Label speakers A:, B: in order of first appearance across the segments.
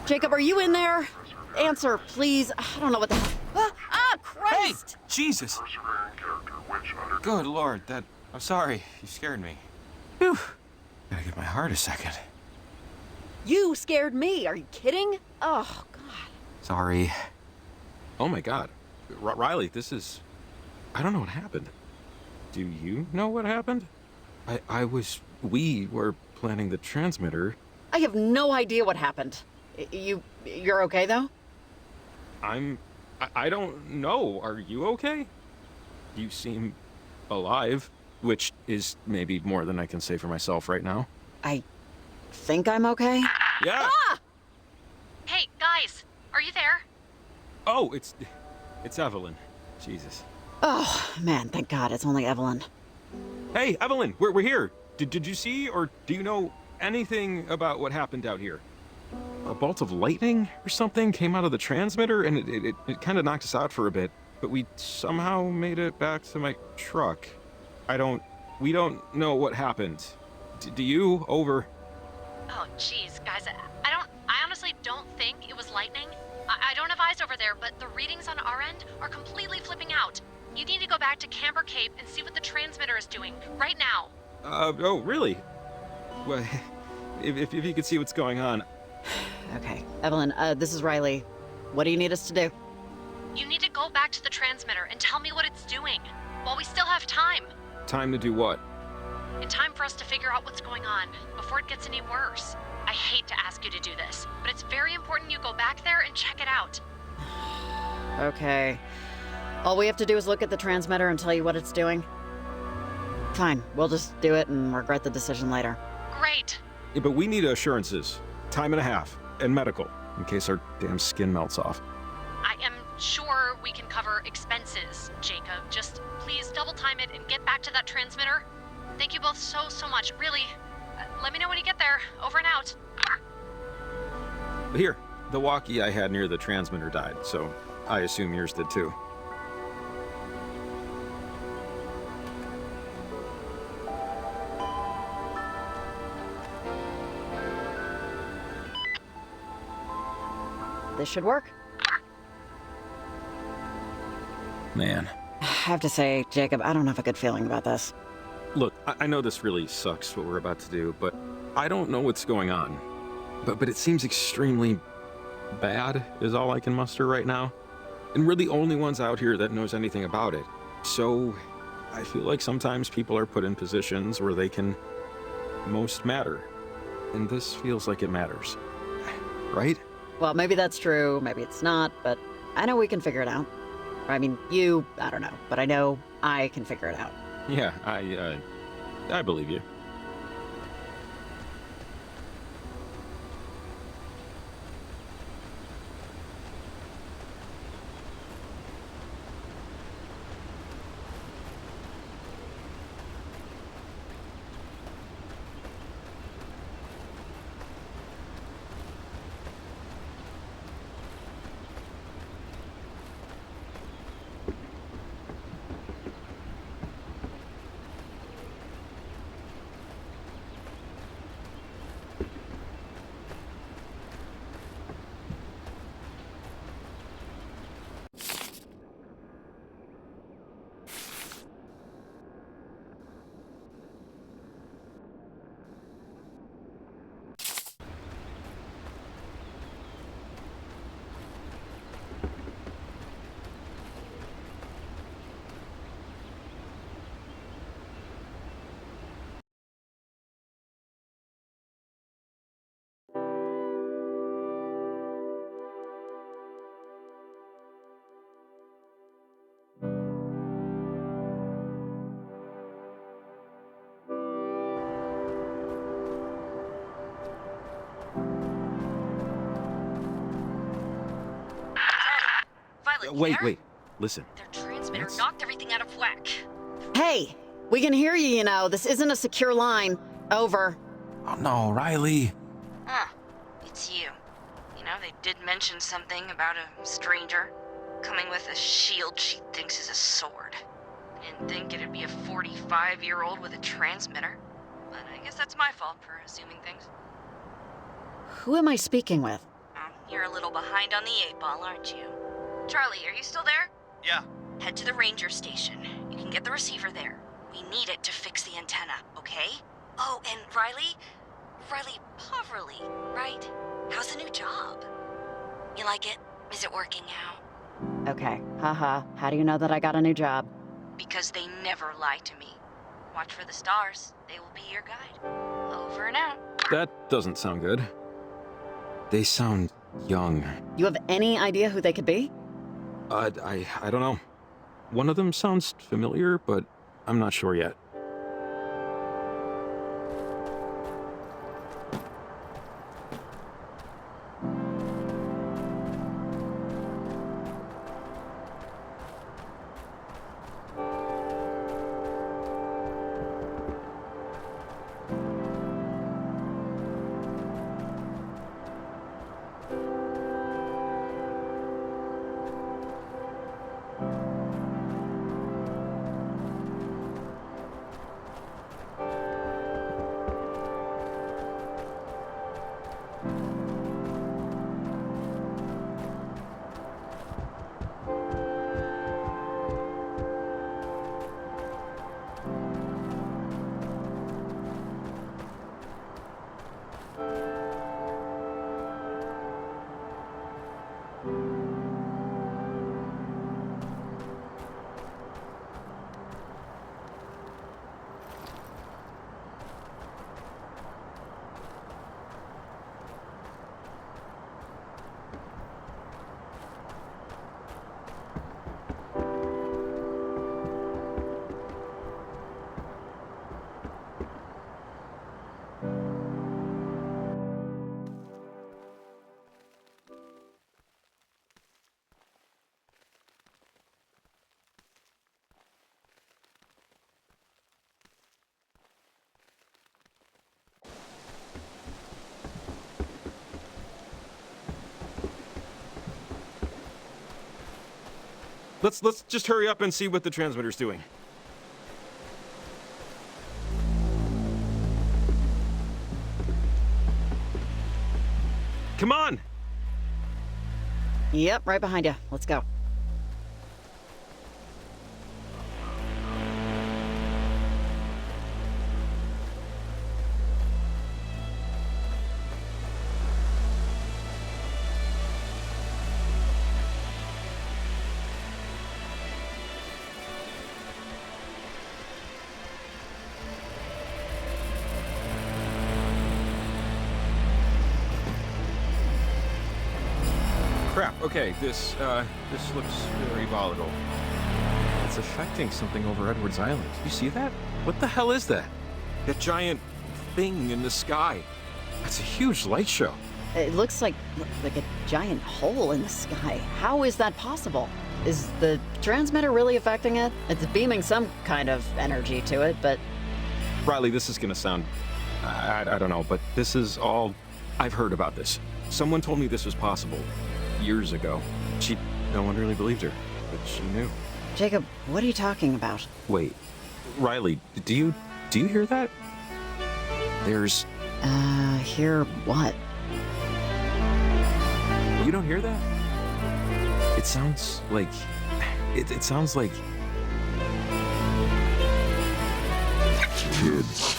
A: Jacob, are you in there? Answer, please. I don't know what the hell. Christ!
B: Hey! Jesus! Good Lord, I'm sorry. You scared me. Whew. Gotta give my heart a second.
A: You scared me. Are you kidding? Oh, God.
B: Sorry. Oh my God. Riley, I don't know what happened. Do you know what happened? We were planning the transmitter.
A: I have no idea what happened. You're okay, though?
B: I don't know. Are you okay? You seem alive, which is maybe more than I can say for myself right now.
A: I think I'm okay.
B: Yeah!
A: Ah!
C: Hey, guys! Are you there?
B: Oh, it's Evelyn. Jesus.
A: Oh, man, thank God it's only Evelyn.
B: Hey, Evelyn, we're here. Did you see or do you know anything about what happened out here? A bolt of lightning or something came out of the transmitter and it kind of knocked us out for a bit, but we somehow made it back to my truck. We don't know what happened. Do you? Over.
C: Oh, jeez, guys, I honestly don't think it was lightning. I don't have eyes over there, but the readings on our end are completely flipping out. You need to go back to Camper Cape and see what the transmitter is doing, right now.
B: Oh, really? Well, if you could see what's going on.
A: Okay, Evelyn, this is Riley. What do you need us to do?
C: You need to go back to the transmitter and tell me what it's doing, while we still have time.
B: Time to do what?
C: In time for us to figure out what's going on, before it gets any worse. I hate to ask you to do this, but it's very important you go back there and check it out.
A: Okay. All we have to do is look at the transmitter and tell you what it's doing? Fine, we'll just do it and regret the decision later.
C: Great.
B: Yeah, but we need assurances. Time and a half. And medical. In case our damn skin melts off.
C: I am sure we can cover expenses, Jacob. Just please double time it and get back to that transmitter. Thank you both so much. Really. Let me know when you get there. Over and out.
B: Here. The walkie I had near the transmitter died, so I assume yours did too.
A: This should work.
B: Man.
A: I have to say, Jacob, I don't have a good feeling about this.
B: Look, I know this really sucks what we're about to do, but I don't know what's going on. But it seems extremely bad is all I can muster right now. And we're the only ones out here that knows anything about it. So I feel like sometimes people are put in positions where they can most matter. And this feels like it matters. Right?
A: Well, maybe that's true, maybe it's not, but I know we can figure it out. I mean, I don't know, but I know I can figure it out.
B: Yeah, I believe you. wait,
C: there?
B: wait. Listen.
C: Their transmitter
B: That's-
C: knocked everything out of whack.
A: Hey, we can hear you, you know. This isn't a secure line. Over.
B: Oh no, Riley.
D: Huh. It's you. You know, they did mention something about a stranger coming with a shield she thinks is a sword. I didn't think it'd be a 45-year-old with a transmitter. But I guess that's my fault for assuming things.
A: Who am I speaking with?
D: You're a little behind on the 8-ball, aren't you? Charlie, are you still there?
E: Yeah.
D: Head to the ranger station. You can get the receiver there. We need it to fix the antenna, okay? Oh, and Riley Poverly, right? How's the new job? You like it? Is it working out?
A: Okay, haha. How do you know that I got a new job?
D: Because they never lie to me. Watch for the stars. They will be your guide. Over and out.
B: That doesn't sound good. They sound young.
A: You have any idea who they could be?
B: I don't know. One of them sounds familiar, but I'm not sure yet. Let's just hurry up and see what the transmitter's doing. Come on!
A: Yep, right behind you. Let's go.
B: Crap, okay, this looks very volatile. It's affecting something over Edwards Island. You see that? What the hell is that? That giant thing in the sky. That's a huge light show.
A: It looks like a giant hole in the sky. How is that possible? Is the transmitter really affecting it? It's beaming some kind of energy to it, but...
B: Riley, this is gonna sound... I don't know, but this is all... I've heard about this. Someone told me this was possible years ago. No one really believed her, but she knew.
A: Jacob, what are you talking about?
B: Wait, Riley, do you hear that? There's...
A: Hear what?
B: You don't hear that? It sounds like... It sounds like... Kids.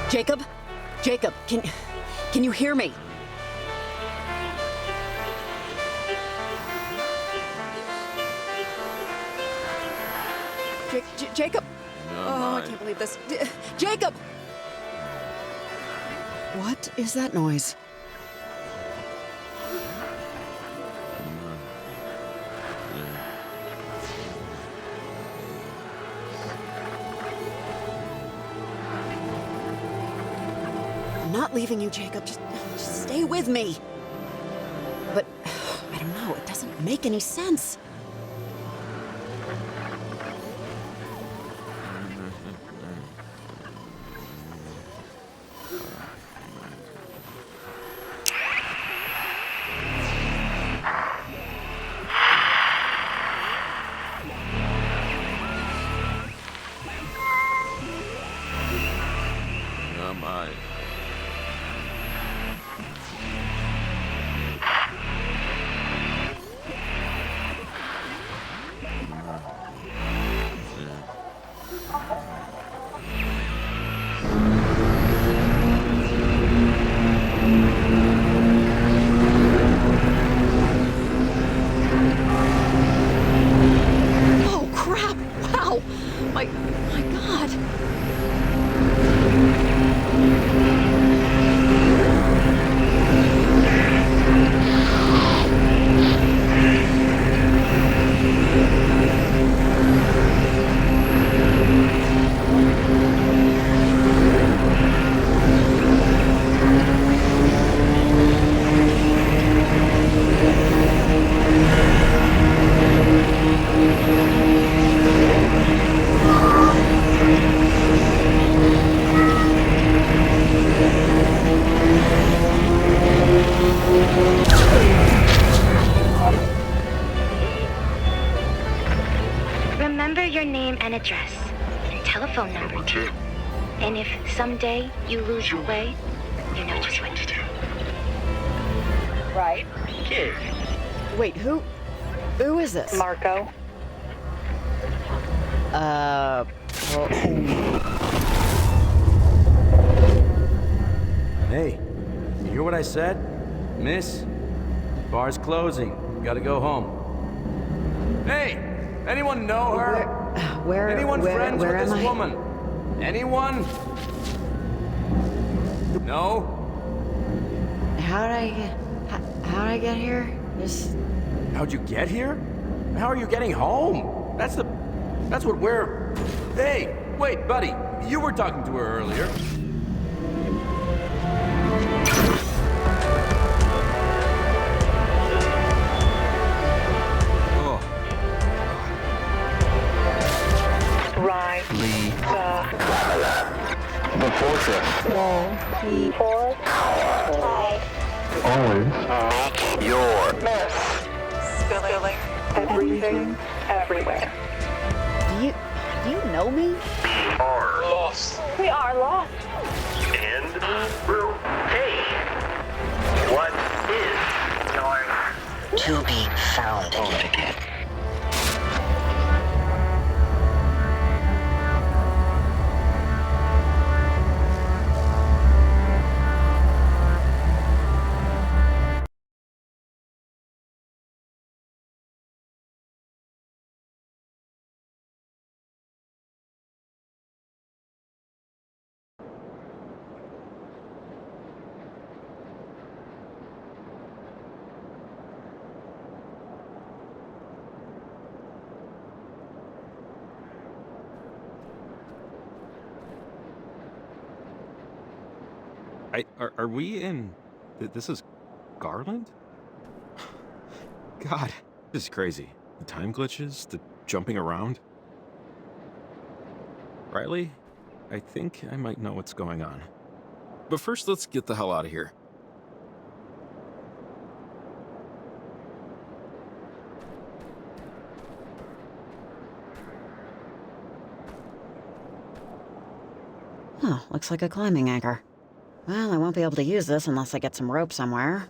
A: Jacob? Jacob, can you hear me? Jacob?
B: No,
A: Oh, I can't believe this. Jacob! What is that noise? I'm not leaving you, Jacob. Just stay with me. But, I don't know, it doesn't make any sense. Oh, crap! Wow! My God!
E: Remember your name and address, and telephone number too. And if someday you lose your way, you know just what to do.
F: Right, kid.
A: Wait, who is this?
F: Marco.
A: Well,
G: Hey, you hear what I said? Miss, bar's closing. Gotta go home. Hey, anyone know her? Anyone friends with this
A: am I?
G: woman? Anyone? No?
A: How'd I get here? Just...
G: How'd you get here? How are you getting home? That's what we're... Hey, wait, buddy. You were talking to her earlier.
F: Right.
H: The fortress.
F: Forward. Right.
H: Always make your
F: Spilling. Everything. Everywhere.
A: Do you know me?
H: are lost.
F: We are lost.
H: And will pay. What is your
I: To be found again.
B: Are we in... This is Garland? God, this is crazy. The time glitches, the jumping around. Riley, I think I might know what's going on. But first, let's get the hell out of here.
A: Huh, looks like a climbing anchor. Well, I won't be able to use this unless I get some rope somewhere.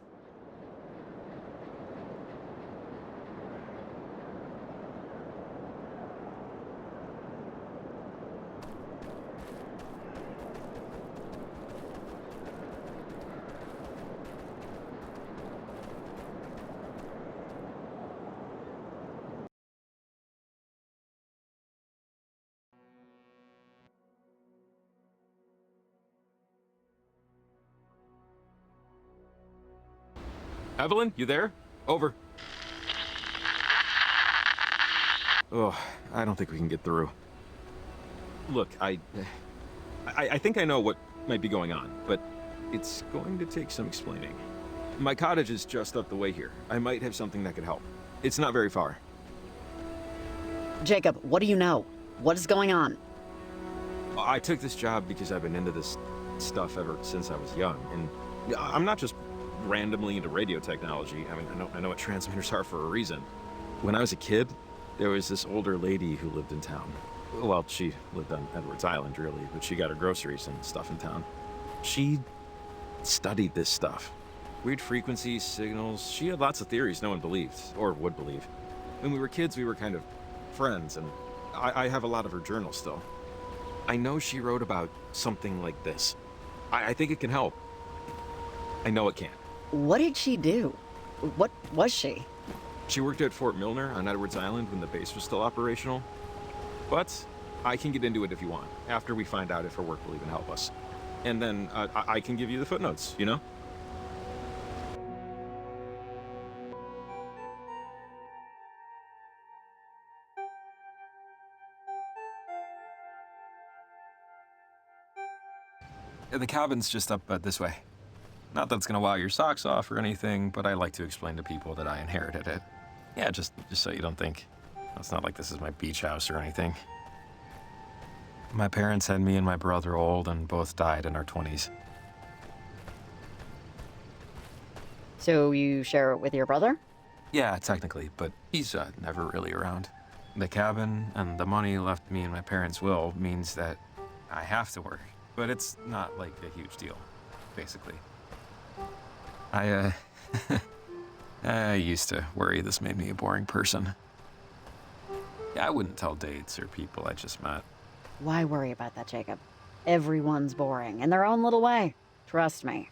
B: Evelyn, you there? Over. Oh, I don't think we can get through. Look, I think I know what might be going on, but it's going to take some explaining. My cottage is just up the way here. I might have something that could help. It's not very far.
A: Jacob, what do you know? What is going on?
B: I took this job because I've been into this stuff ever since I was young, and I'm not just randomly into radio technology. I mean, I know what transmitters are for a reason. When I was a kid, there was this older lady who lived in town. Well, she lived on Edwards Island, really, but she got her groceries and stuff in town. She studied this stuff. Weird frequencies, signals. She had lots of theories no one believed, or would believe. When we were kids, we were kind of friends, and I have a lot of her journals still. I know she wrote about something like this. I think it can help. I know it can.
A: What did she do? What was she?
B: She worked at Fort Milner on Edwards Island when the base was still operational. But I can get into it if you want, after we find out if her work will even help us. And then I can give you the footnotes, you know? The cabin's just up this way. Not that it's gonna wow your socks off or anything, but I like to explain to people that I inherited it. Yeah, just so you don't think. It's not like this is my beach house or anything. My parents had me and my brother old and both died in our 20s.
A: So you share it with your brother?
B: Yeah, technically, but he's never really around. The cabin and the money left me in my parents' will means that I have to work, but it's not like a huge deal, basically. I used to worry this made me a boring person. Yeah, I wouldn't tell dates or people I just met.
A: Why worry about that, Jacob? Everyone's boring in their own little way. Trust me.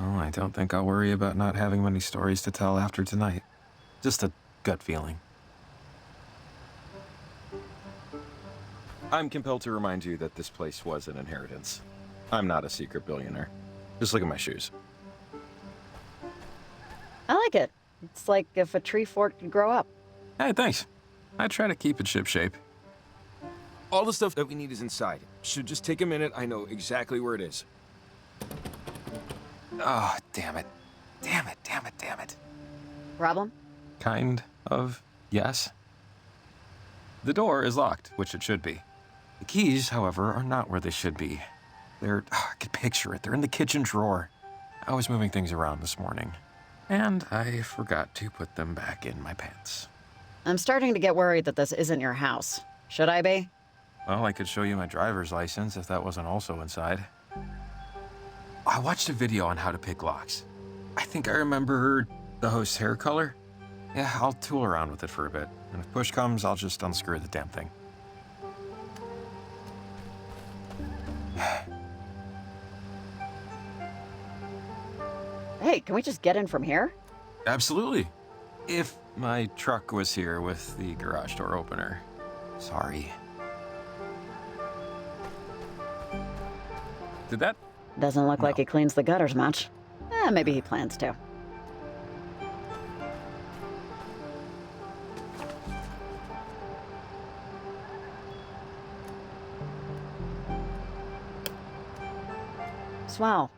B: Oh, I don't think I'll worry about not having many stories to tell after tonight. Just a gut feeling. I'm compelled to remind you that this place was an inheritance. I'm not a secret billionaire. Just look at my shoes.
A: I like it. It's like if a tree fork could grow up.
B: Hey, thanks. I try to keep it shipshape. All the stuff that we need is inside. Should just take a minute. I know exactly where it is. Oh, damn it. Damn it, damn it, damn it.
A: Problem?
B: Kind of, yes. The door is locked, which it should be. The keys, however, are not where they should be. I could picture it. They're in the kitchen drawer. I was moving things around this morning, and I forgot to put them back in my pants.
A: I'm starting to get worried that this isn't your house. Should I be?
B: Well, I could show you my driver's license if that wasn't also inside. I watched a video on how to pick locks. I think I remember the host's hair color. Yeah, I'll tool around with it for a bit, and if push comes, I'll just unscrew the damn thing.
A: Hey, can we just get in from here?
B: Absolutely. If my truck was here with the garage door opener. Sorry. Did that?
A: Doesn't look like
B: No.
A: he cleans the gutters much. Maybe he plans to. Swell.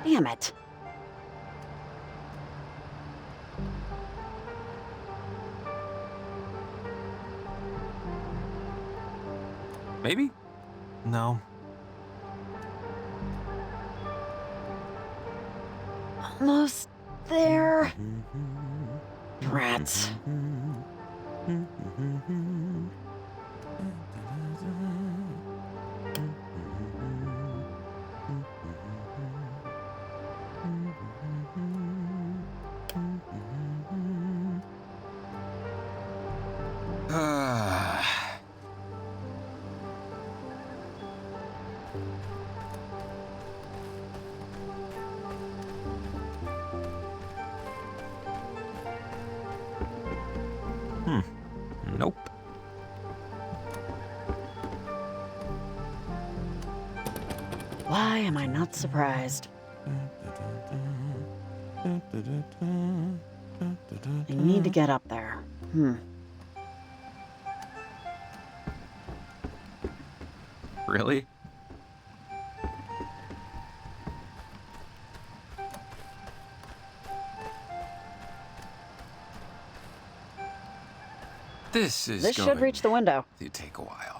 A: Damn it.
B: Maybe? No.
A: Almost there. Rats.
B: Nope.
A: Why am I not surprised? I need to get up there.
B: Really? This
A: should reach the window.
B: to take a while.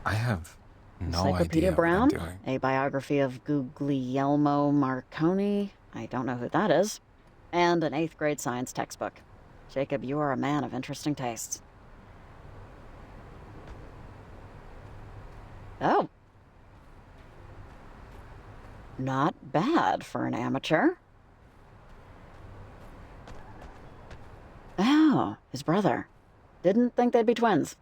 B: I have no
A: Encyclopedia
B: idea
A: Brown,
B: what I'm doing.
A: a biography of Guglielmo Marconi, I don't know who that is, and an 8th grade science textbook. Jacob, you are a man of interesting tastes. Oh. Not bad for an amateur. Oh, his brother. Didn't think they'd be twins.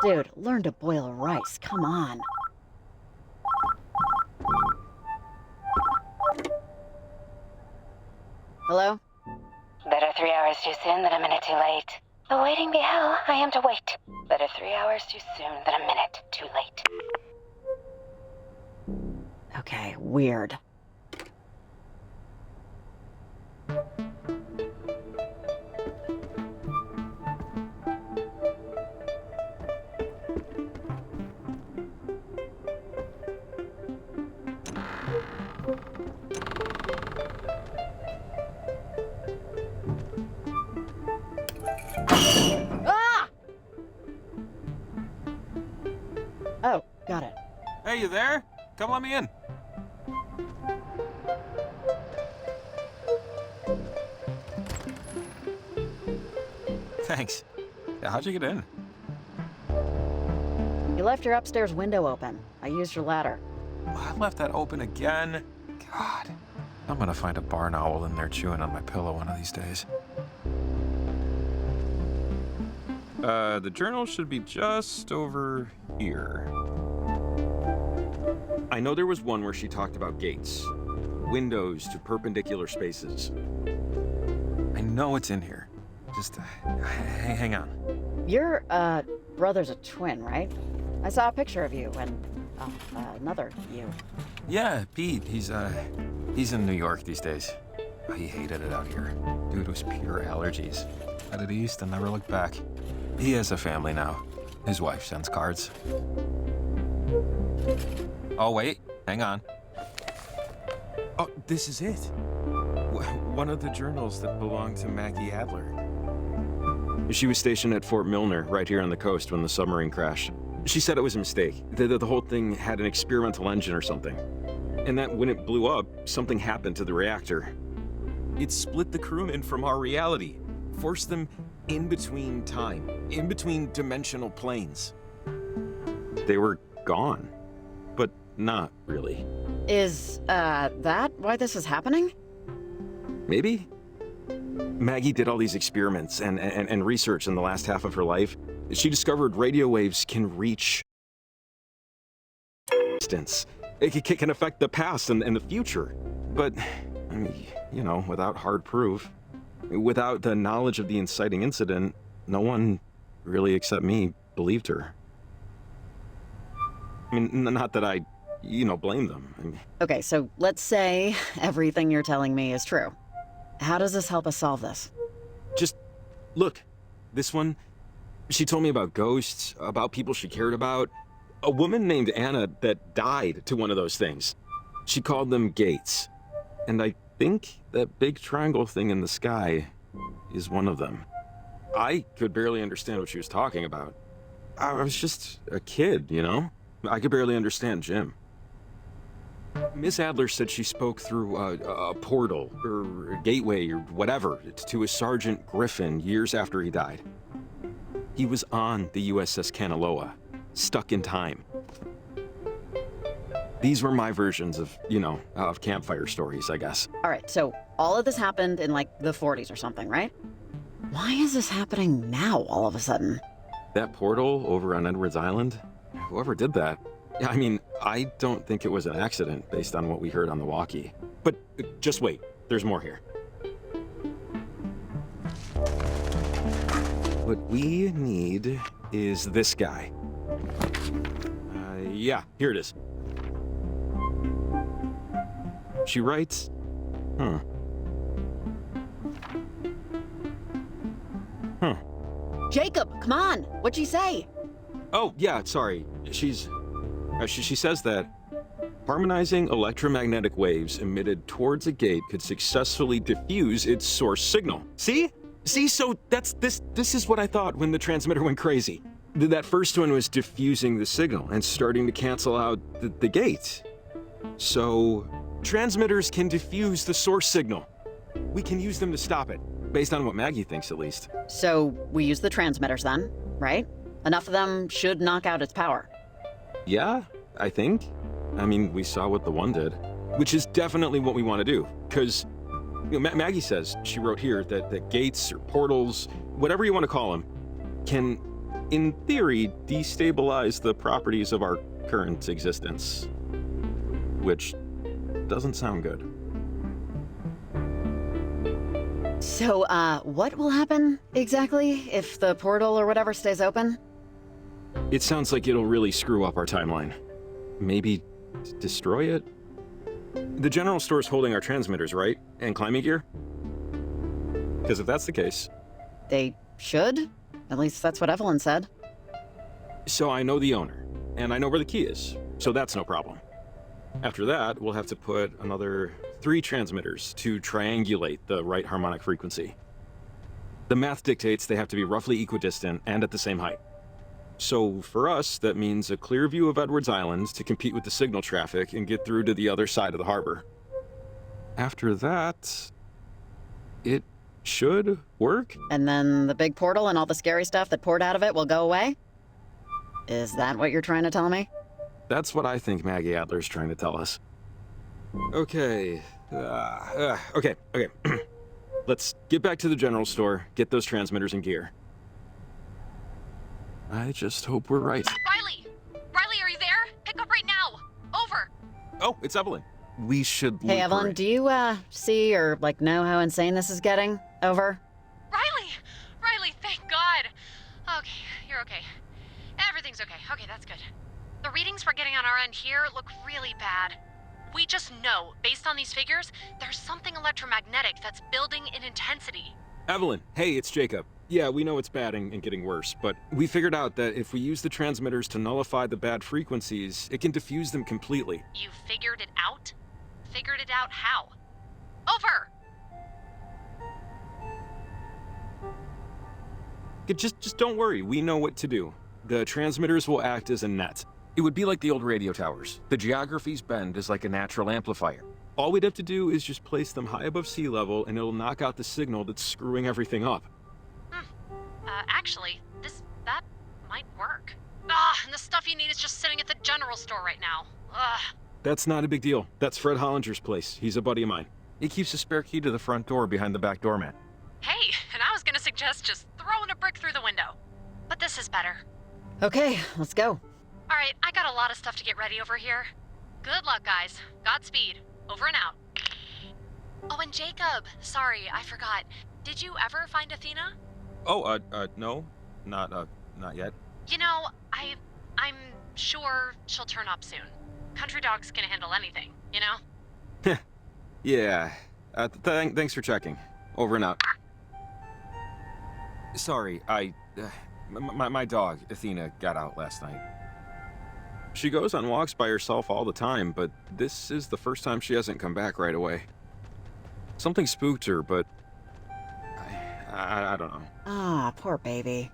A: Dude, learn to boil rice, come on. Hello?
E: Better 3 hours too soon than a minute too late. Though waiting be hell, I am to wait. Better 3 hours too soon than a minute too late.
A: Okay, weird. Ah! Oh, got it.
B: Hey, you there? Come let me in. Thanks. Yeah, how'd you get in?
A: You left your upstairs window open. I used your ladder.
B: I left that open again. God. I'm gonna find a barn owl in there chewing on my pillow one of these days. The journal should be just over here. I know there was one where she talked about gates. Windows to perpendicular spaces. I know it's in here. Just hang on.
A: Your, brother's a twin, right? I saw a picture of you and, another you.
B: Yeah, Pete. He's in New York these days. He hated it out here. Dude was pure allergies. Headed east and never looked back. He has a family now. His wife sends cards. Oh, wait. Hang on. Oh, this is it. One of the journals that belonged to Maggie Adler. She was stationed at Fort Milner, right here on the coast, when the submarine crashed. She said it was a mistake. The whole thing had an experimental engine or something. And that when it blew up, something happened to the reactor. It split the crewmen from our reality. Forced them in between time, in between dimensional planes. They were gone, but not really.
A: Is, that why this is happening?
B: Maybe? Maggie did all these experiments and research in the last half of her life. She discovered radio waves can reach distance. It can affect the past and the future. But, I mean, you know, without hard proof, without the knowledge of the inciting incident, no one, really except me, believed her. I mean, not that I, blame them. I mean,
A: Okay, so let's say everything you're telling me is true. How does this help us solve this?
B: just look. This one, she told me about ghosts, about people she cared about. A woman named Anna that died to one of those things. She called them gates. And I think that big triangle thing in the sky is one of them. I could barely understand what she was talking about. I was just a kid, you know? I could barely understand Jim. Miss Adler said she spoke through a portal, or a gateway, or whatever, to a Sergeant Griffin years after he died. He was on the USS Kanaloa, stuck in time. These were my versions of, of campfire stories, I guess.
A: All right, so all of this happened in like the 40s or something, right? Why is this happening now all of a sudden?
B: That portal over on Edwards Island? Whoever did that, I mean, I don't think it was an accident based on what we heard on the walkie. But just wait, there's more here. What we need is this guy. Yeah, here it is. She writes,
A: Jacob, come on! What'd she say?
B: Oh, yeah, sorry. She says that harmonizing electromagnetic waves emitted towards a gate could successfully diffuse its source signal. See? So this is what I thought when the transmitter went crazy. That first one was diffusing the signal and starting to cancel out the gate. So, transmitters can diffuse the source signal. We can use them to stop it, based on what Maggie thinks at least.
A: So we use the transmitters then, right? Enough of them should knock out its power.
B: Yeah, I think. I mean, we saw what the one did, which is definitely what we want to do, because Maggie says, she wrote here, that gates or portals, whatever you want to call them, can, in theory, destabilize the properties of our current existence. Which doesn't sound good.
A: So, what will happen exactly if the portal or whatever stays open?
B: It sounds like it'll really screw up our timeline. Maybe destroy it? The general store's holding our transmitters, right? And climbing gear? Because if that's the case...
A: They should? At least that's what Evelyn said.
B: So I know the owner, and I know where the key is, so that's no problem. After that, we'll have to put another 3 transmitters to triangulate the right harmonic frequency. The math dictates they have to be roughly equidistant and at the same height. So for us, that means a clear view of Edwards Island to compete with the signal traffic and get through to the other side of the harbor. After that, it should work.
A: And then the big portal and all the scary stuff that poured out of it will go away? Is that what you're trying to tell me?
B: That's what I think Maggie Adler's trying to tell us. Okay. Okay. Let's get back to the general store, get those transmitters in gear. I just hope we're right.
C: Riley! Riley, are you there? Pick up right now! Over!
B: Oh, it's Evelyn. We should
A: Hey,
B: loop
A: Evelyn,
B: her in.
A: do you, see or, know how insane this is getting? Over?
C: Riley, thank God! Okay, you're okay. Everything's okay. Okay, that's good. The readings we're getting on our end here look really bad. We just know, based on these figures, there's something electromagnetic that's building in intensity.
B: Evelyn, hey, it's Jacob. Yeah, we know it's bad and getting worse, but we figured out that if we use the transmitters to nullify the bad frequencies, it can diffuse them completely.
C: You figured it out? Figured it out how? Over!
B: Just don't worry, we know what to do. The transmitters will act as a net. It would be like the old radio towers. The geography's bend is like a natural amplifier. All we'd have to do is just place them high above sea level and it'll knock out the signal that's screwing everything up.
C: Actually, that might work. And the stuff you need is just sitting at the general store right now.
B: That's not a big deal. That's Fred Hollinger's place. He's a buddy of mine. He keeps a spare key to the front door behind the back doormat.
C: Hey, and I was gonna suggest just throwing a brick through the window. But this is better.
A: Okay, let's go.
C: Alright, I got a lot of stuff to get ready over here. Good luck, guys. Godspeed. Over and out. Oh, and Jacob, sorry, I forgot. Did you ever find Athena?
B: Oh, no. Not yet.
C: You know, I'm sure she'll turn up soon. Country dog's can handle anything, you know?
B: Yeah. Thanks for checking. Over and out. Sorry, my dog, Athena, got out last night. She goes on walks by herself all the time, but this is the first time she hasn't come back right away. Something spooked her, but I don't know.
A: Ah, poor baby.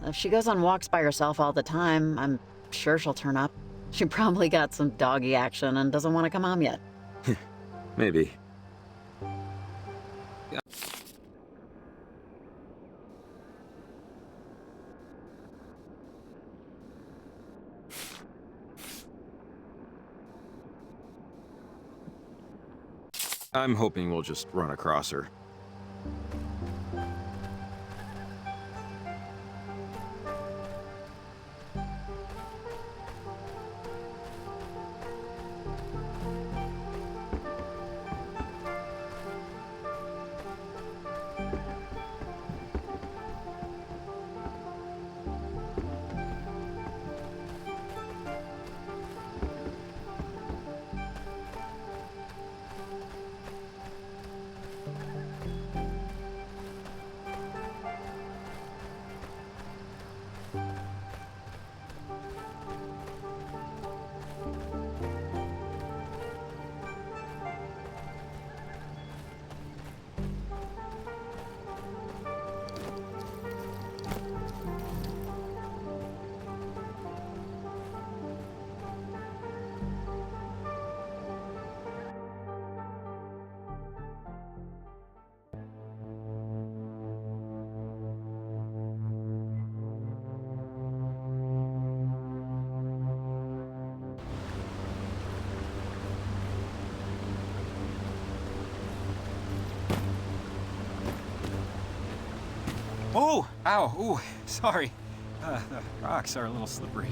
A: If she goes on walks by herself all the time, I'm sure she'll turn up. She probably got some doggy action and doesn't want to come home yet.
B: Maybe. I'm hoping we'll just run across her.
J: Oh! Ow! Ooh, sorry. The rocks are a little slippery.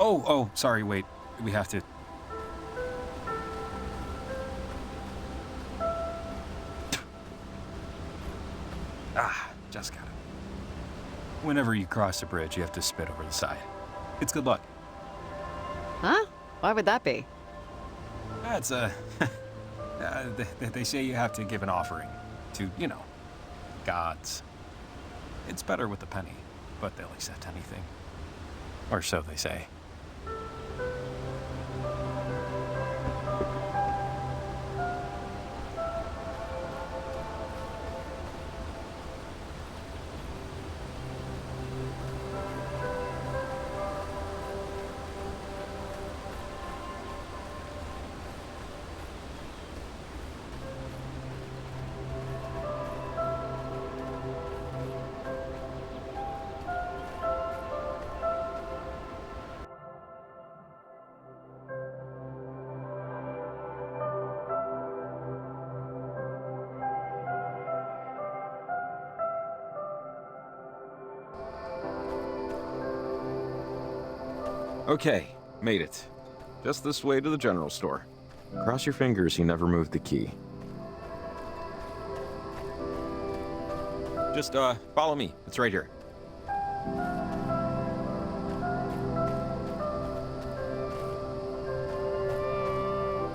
J: Oh, sorry, wait. We have to... Just got it. Whenever you cross a bridge, you have to spit over the side. It's good luck.
A: Huh? Why would that be?
J: That's they say you have to give an offering to, you know, gods. It's better with a penny, but they'll accept anything. Or so they say.
B: Okay, made it. Just this way to the general store. Cross your fingers you never moved the key. Just, follow me. It's right here.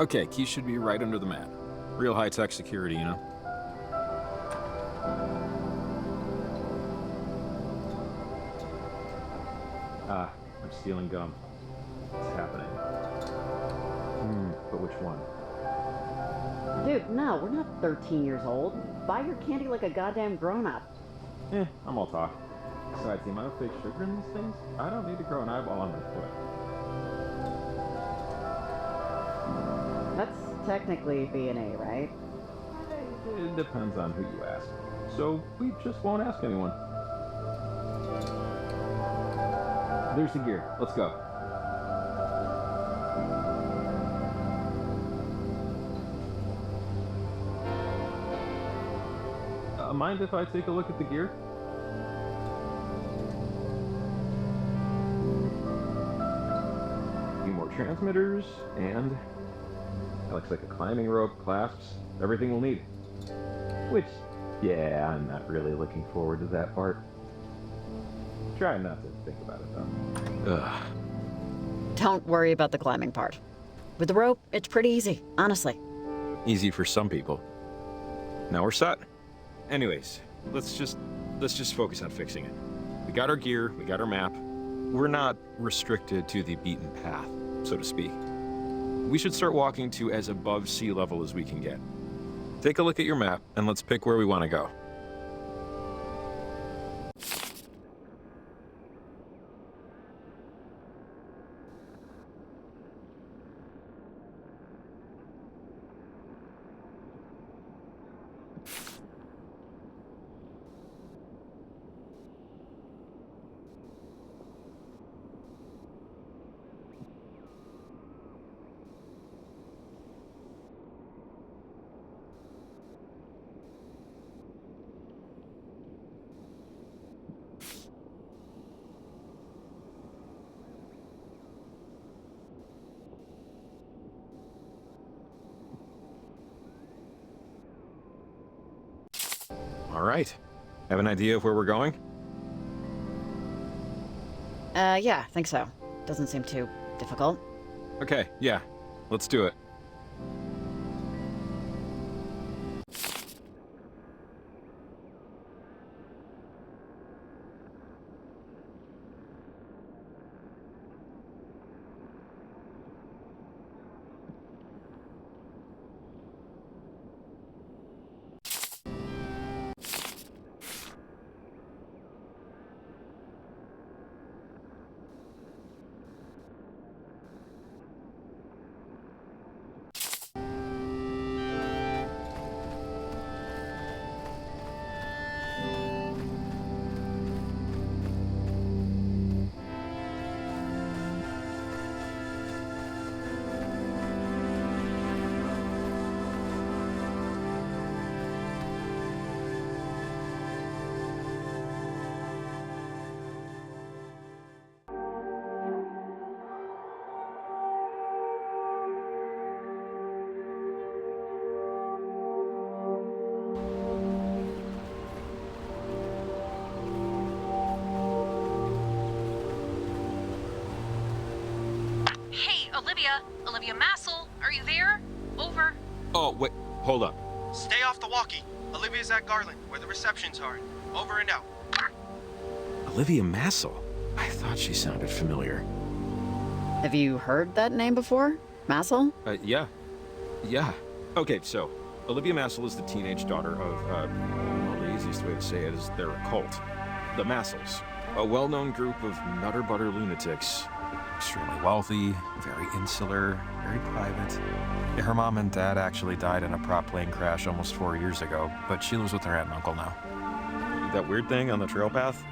B: Okay, key should be right under the mat. Real high-tech security, you know? I'm stealing gum. It's happening. But which one?
A: Dude, no, we're not 13 years old. Buy your candy like a goddamn grown-up.
B: I'm all talk. Besides, the amount of fake sugar in these things, I don't need to grow an eyeball on my foot.
A: That's technically B&A, right?
B: It depends on who you ask. So we just won't ask anyone. There's the gear. Let's go. Mind if I take a look at the gear? A few more transmitters, and that looks like a climbing rope, clasps, everything we'll need. Which, yeah, I'm not really looking forward to that part. Try not to think about it, though. Ugh.
A: Don't worry about the climbing part. With the rope, it's pretty easy, honestly.
B: Easy for some people. Now we're set. Anyways, let's just focus on fixing it. We got our gear, we got our map. We're not restricted to the beaten path, so to speak. We should start walking to as above sea level as we can get. Take a look at your map, and let's pick where we want to go. All right. Have an idea of where we're going?
A: Yeah, I think so. Doesn't seem too difficult.
B: Okay, yeah. Let's do it.
C: Hey, Olivia Massel, are you there? Over.
B: Oh, wait. Hold up.
K: Stay off the walkie. Olivia's at Garland, where the receptions are. Over and out.
B: Olivia Massel? I thought she sounded familiar.
A: Have you heard that name before? Massel?
B: Yeah. Yeah. Okay, so, Olivia Massel is the teenage daughter of, well, the easiest way to say it is they're a cult. The Massels. A well-known group of nutter-butter lunatics.
J: Extremely wealthy, very insular, very private. Yeah, her mom and dad actually died in a prop plane crash almost 4 years ago, but she lives with her aunt and uncle now.
B: That weird thing on the trail path?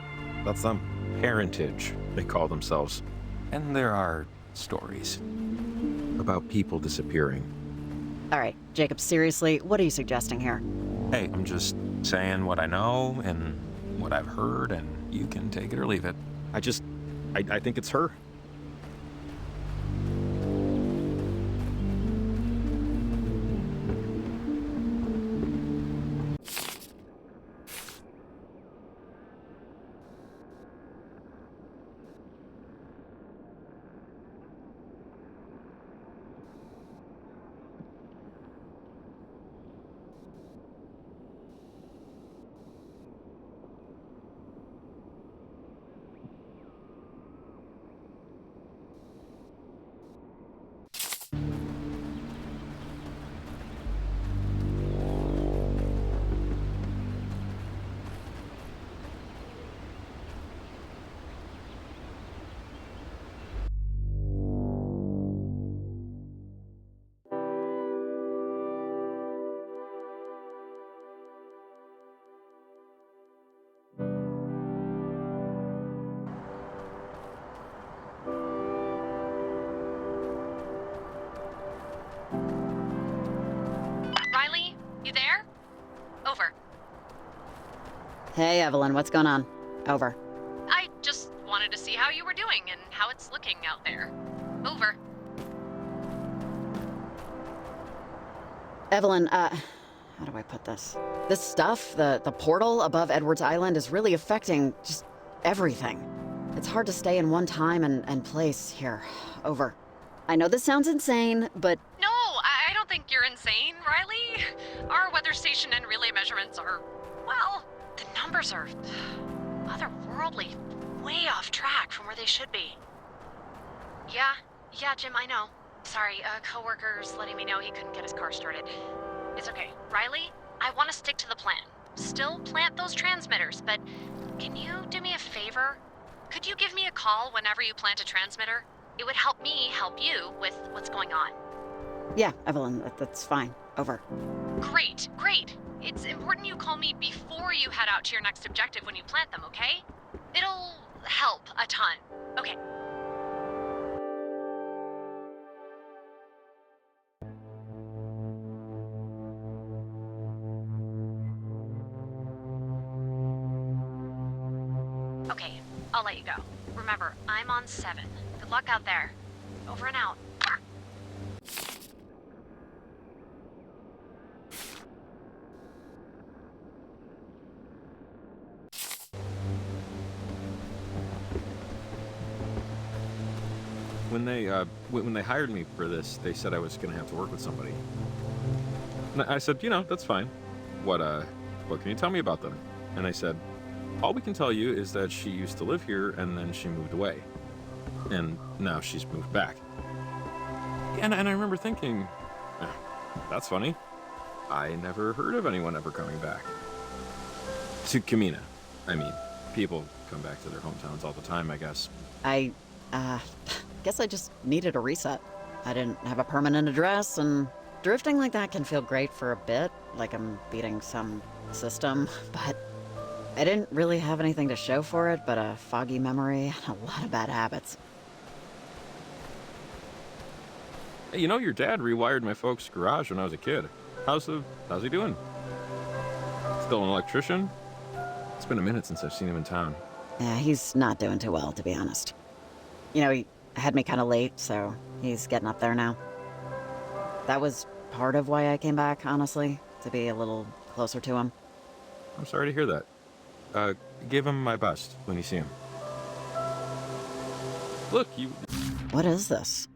B: That's them. Parentage, they call themselves.
J: And there are stories.
B: About people disappearing.
A: All right, Jacob, seriously, what are you suggesting here?
J: Hey, I'm just saying what I know and what I've heard, and you can take it or leave it.
B: I think it's her.
C: Riley, you there? Over.
A: Hey, Evelyn, what's going on? Over.
C: I just wanted to see how you were doing and how it's looking out there. Over.
A: Evelyn, how do I put this? This stuff, the portal above Edwards Island is really affecting just everything. It's hard to stay in one time and place here. Over. I know this sounds insane, but...
C: No, I don't think you're insane, Riley. Our weather station and relay measurements are, Well, the numbers are otherworldly, way off track from where they should be. Yeah, Jim, I know. Sorry, a coworker's letting me know he couldn't get his car started. It's okay. Riley, I want to stick to the plan. Still plant those transmitters, but can you do me a favor? Could you give me a call whenever you plant a transmitter? It would help me help you with what's going on.
A: Yeah, Evelyn, that's fine. Over.
C: Great. It's important you call me before you head out to your next objective when you plant them, okay? It'll help a ton. Okay. Okay, I'll let you go. Remember, I'm on 7. Good luck out there. Over and out.
B: When they hired me for this, they said I was gonna have to work with somebody. And I said, that's fine. What can you tell me about them? And they said, all we can tell you is that she used to live here and then she moved away. And now she's moved back. And I remember thinking, that's funny. I never heard of anyone ever coming back. To Kamina. I mean, people come back to their hometowns all the time, I guess.
A: I guess I just needed a reset. I didn't have a permanent address, and drifting like that can feel great for a bit, like I'm beating some system, but I didn't really have anything to show for it but a foggy memory and a lot of bad habits.
B: Hey, your dad rewired my folks' garage when I was a kid. How's he doing? Still an electrician? It's been a minute since I've seen him in town.
A: Yeah, he's not doing too well, to be honest. He had me kind of late, so he's getting up there now. That was part of why I came back, honestly, to be a little closer to him.
B: I'm sorry to hear that. Give him my best when you see him. Look, you...
A: What is this?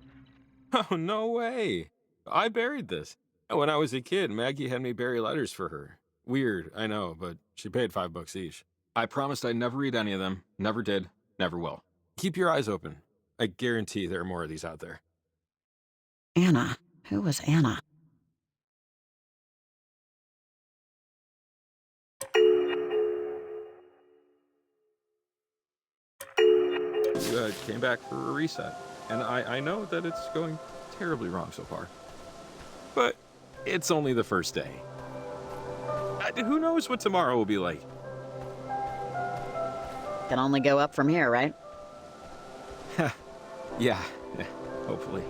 B: Oh, no way. I buried this. When I was a kid, Maggie had me bury letters for her. Weird, I know, but she paid $5 each. I promised I'd never read any of them. Never did. Never will. Keep your eyes open. I guarantee there are more of these out there.
A: Anna. Who was Anna?
B: You came back for a reset. And I know that it's going terribly wrong so far. But it's only the first day. Who knows what tomorrow will be like?
A: Can only go up from here, right?
B: Yeah, hopefully.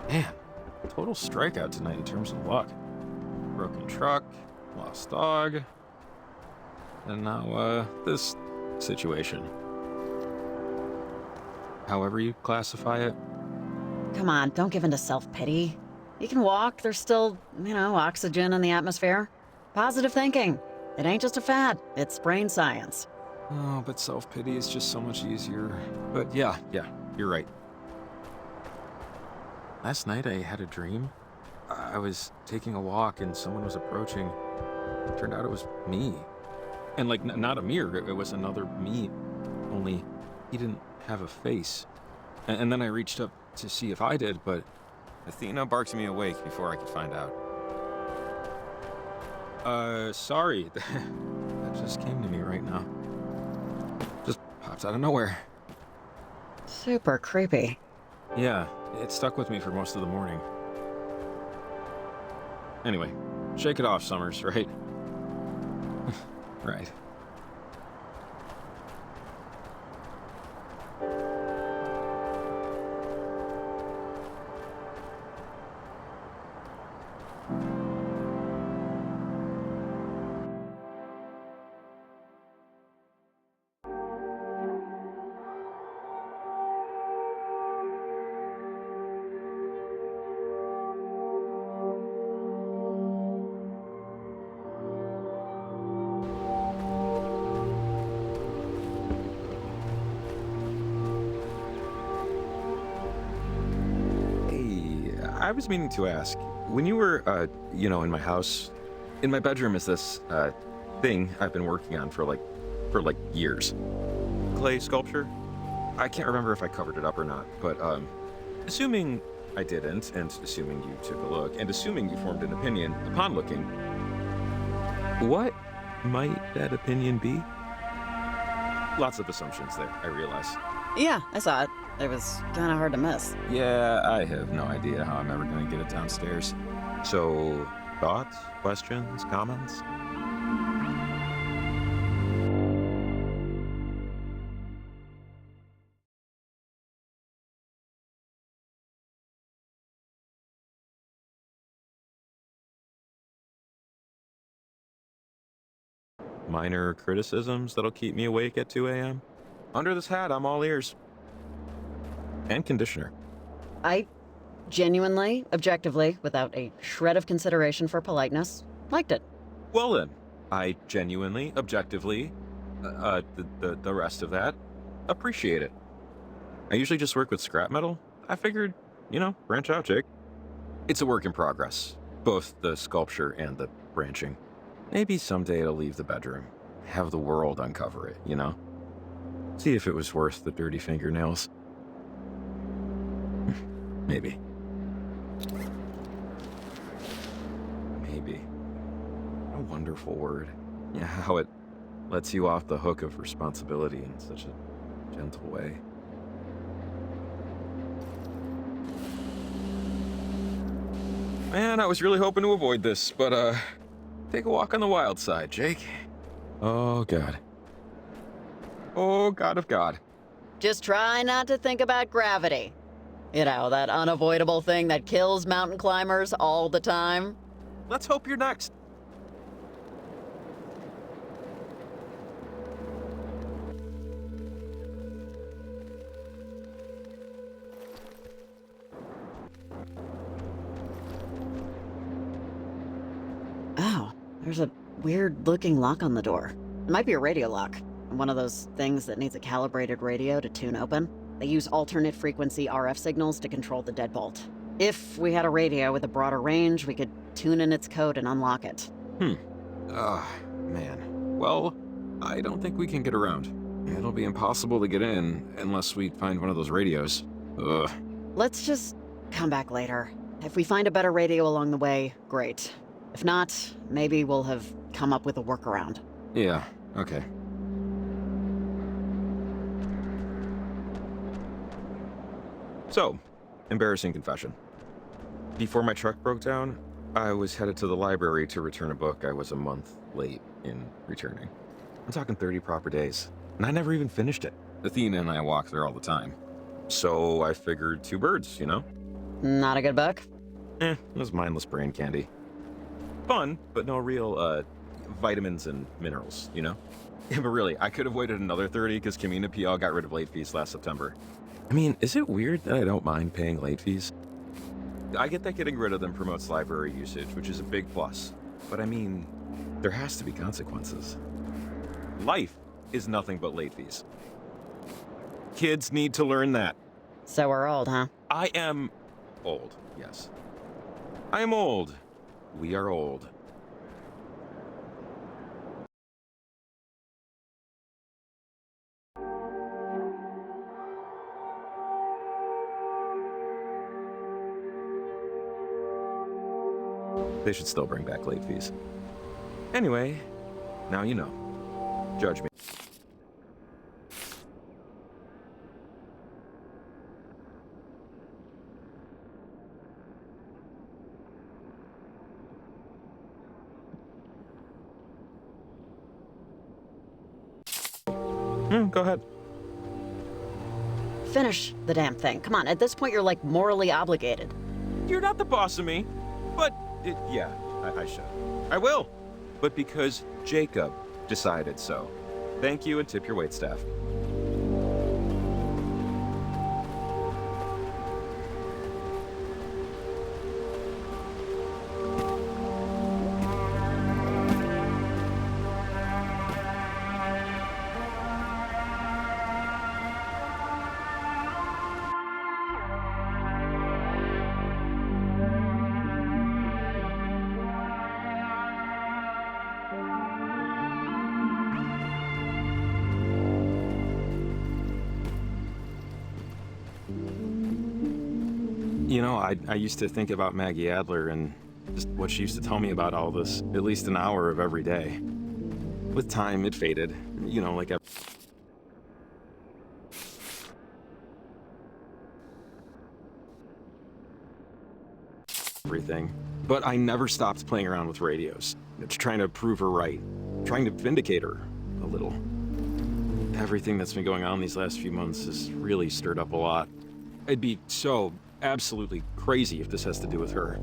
B: Man, total strikeout tonight in terms of luck. Broken truck, lost dog, and now, this situation. However you classify it.
A: Come on, don't give in to self-pity. You can walk, there's still, oxygen in the atmosphere. Positive thinking. It ain't just a fad, it's brain science.
B: Oh, but self-pity is just so much easier. But yeah, you're right. Last night I had a dream. I was taking a walk and someone was approaching. It turned out it was me. And not a mirror, it was another me. Only he didn't have a face. And then I reached up to see if I did, but Athena barked me awake before I could find out. Sorry. That just came to me right now. Just popped out of nowhere.
A: Super creepy.
B: Yeah, it stuck with me for most of the morning. Anyway, shake it off, Summers, right? Right. I was meaning to ask, when you were, in my house, in my bedroom is this, thing I've been working on for years. Clay sculpture? I can't remember if I covered it up or not, but, assuming I didn't, and assuming you took a look, and assuming you formed an opinion upon looking, what might that opinion be? Lots of assumptions there, I realize.
A: Yeah, I saw it. It was kind of hard to miss.
B: Yeah, I have no idea how I'm ever going to get it downstairs. So, thoughts, questions, comments? Minor criticisms that'll keep me awake at 2 a.m.? Under this hat, I'm all ears. And conditioner.
A: I genuinely, objectively, without a shred of consideration for politeness, liked it.
B: Well then, I genuinely, objectively, the rest of that, appreciate it. I usually just work with scrap metal. I figured, branch out, Jake. It's a work in progress, both the sculpture and the branching. Maybe someday it'll leave the bedroom, have the world uncover it, See if it was worth the dirty fingernails. Maybe. Maybe. A wonderful word. Yeah, how it lets you off the hook of responsibility in such a gentle way. Man, I was really hoping to avoid this, but, take a walk on the wild side, Jake. Oh, God. Oh, God of God.
A: Just try not to think about gravity. That unavoidable thing that kills mountain climbers all the time.
B: Let's hope you're next.
A: Oh, there's a weird-looking lock on the door. It might be a radio lock. One of those things that needs a calibrated radio to tune open. They use alternate frequency RF signals to control the deadbolt. If we had a radio with a broader range, we could tune in its code and unlock it.
B: Man. Well, I don't think we can get around. It'll be impossible to get in unless we find one of those radios. Ugh.
A: Let's just come back later. If we find a better radio along the way, great. If not, maybe we'll have come up with a workaround.
B: Yeah, okay. So, embarrassing confession. Before my truck broke down, I was headed to the library to return a book I was a month late in returning. I'm talking 30 proper days, and I never even finished it. Athena and I walk there all the time. So I figured two birds,
A: Not a good book?
B: It was mindless brain candy. Fun, but no real, vitamins and minerals, Yeah, but really, I could have waited another 30 because Kamina PL got rid of late fees last September. I mean, is it weird that I don't mind paying late fees? I get that getting rid of them promotes library usage, which is a big plus. But I mean, there has to be consequences. Life is nothing but late fees. Kids need to learn that.
A: So we're old, huh?
B: I am old, yes. I am old. We are old. They should still bring back late fees. Anyway, now you know. Judge me. Go ahead.
A: Finish the damn thing. Come on, at this point you're like morally obligated.
B: You're not the boss of me. But, yeah, I should. I will. But because Jacob decided so. Thank you and tip your waitstaff. You know, I used to think about Maggie Adler and just what she used to tell me about all this, at least an hour of every day. With time, it faded. You know, like everything. But I never stopped playing around with radios, trying to prove her right, trying to vindicate her a little. Everything that's been going on these last few months has really stirred up a lot. It'd be so absolutely crazy if this has to do with her.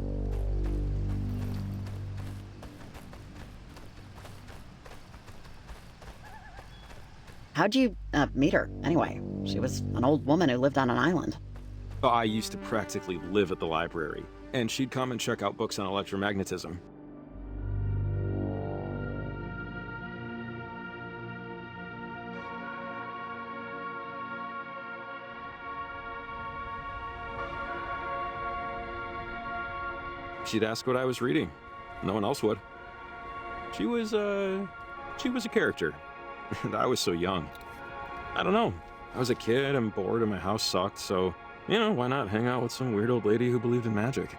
A: How'd you meet her, anyway? She was an old woman who lived on an island.
B: I used to practically live at the library, and she'd come and check out books on electromagnetism. She'd ask what I was reading. No one else would. She was a character. And I was so young. I don't know. I was a kid and bored and my house sucked, so, you know, why not hang out with some weird old lady who believed in magic?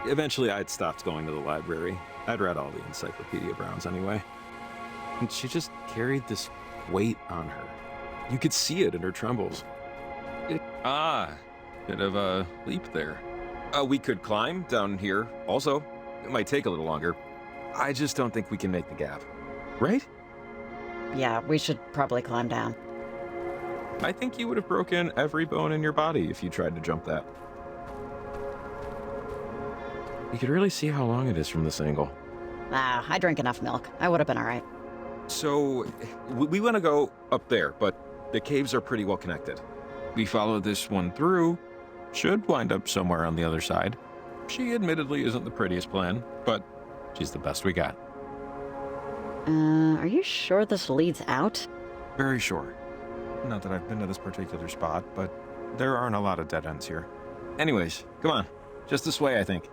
B: Eventually, I'd stopped going to the library. I'd read all the Encyclopedia Browns anyway. And she just carried this weight on her. You could see it in her trembles. Bit of a leap there. We could climb down here, also. It might take a little longer. I just don't think we can make the gap. Right?
A: Yeah, we should probably climb down.
B: I think you would have broken every bone in your body if you tried to jump that. You could really see how long it is from this angle.
A: Ah, I drank enough milk. I would have been all right.
B: So, we want to go up there, but the caves are pretty well connected. We follow this one through, should wind up somewhere on the other side. She admittedly isn't the prettiest plan, but she's the best we got.
A: Are you sure this leads out?
J: Very sure. Not that I've been to this particular spot, but there aren't a lot of dead ends here.
B: Anyways, come on. Just this way, I think.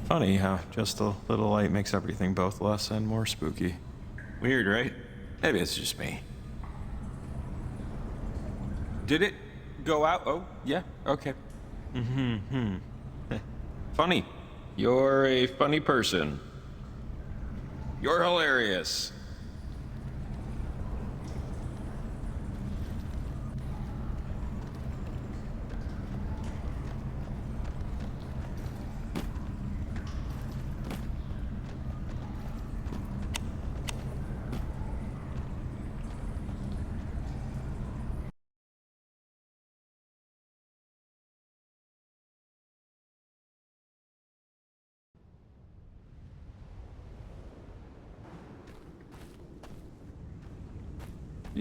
J: Funny how just a little light makes everything both less and more spooky.
B: Weird, right? Maybe it's just me. Did it go out? Oh, yeah, okay. Funny. You're a funny person. You're hilarious.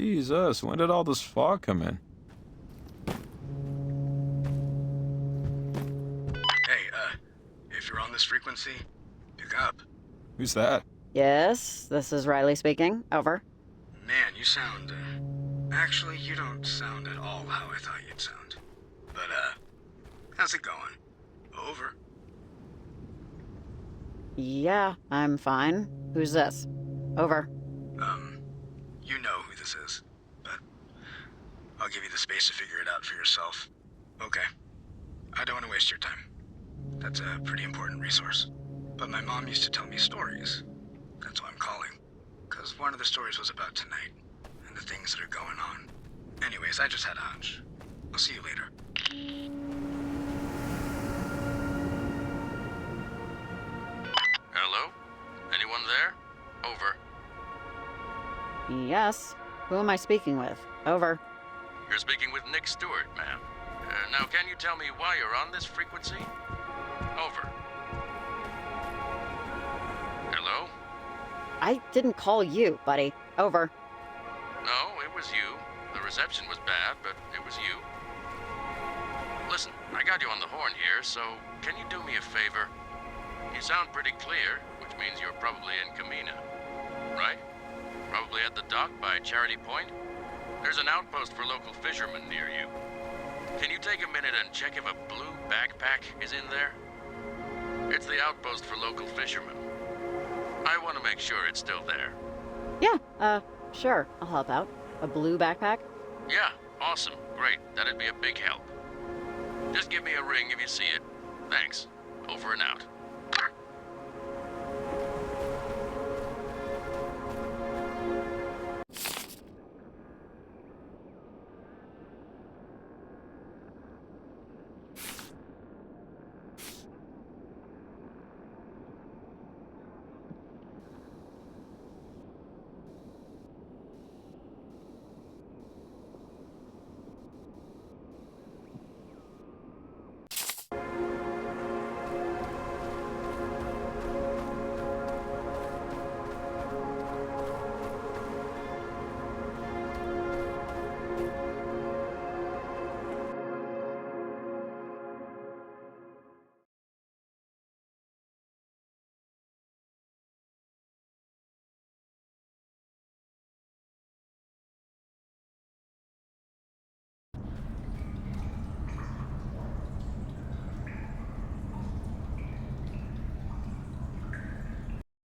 B: Jesus, when did all this fog come in?
L: Hey, if you're on this frequency, pick up.
B: Who's that?
A: Yes, this is Riley speaking. Over.
L: Man, you sound, actually, you don't sound at all how I thought you'd sound. But, how's it going? Over.
A: Yeah, I'm fine. Who's this? Over.
L: You know who this is, but I'll give you the space to figure it out for yourself. Okay. I don't want to waste your time. That's a pretty important resource. But my mom used to tell me stories. That's why I'm calling. Because one of the stories was about tonight, and the things that are going on. Anyways, I just had a hunch. I'll see you later.
M: Hello? Anyone there? Over.
A: Yes. Who am I speaking with? Over.
M: You're speaking with Nick Stewart, ma'am. Now, can you tell me why you're on this frequency? Over. Hello?
A: I didn't call you, buddy. Over.
M: No, it was you. The reception was bad, but it was you. Listen, I got you on the horn here, so can you do me a favor? You sound pretty clear, which means you're probably in Camina, right? Probably at the dock by Charity Point. There's an outpost for local fishermen near you. Can you take a minute and check if a blue backpack is in there? It's the outpost for local fishermen. I want to make sure it's still there.
A: Yeah, sure. I'll help out. A blue backpack?
M: Yeah, awesome. Great. That'd be a big help. Just give me a ring if you see it. Thanks. Over and out.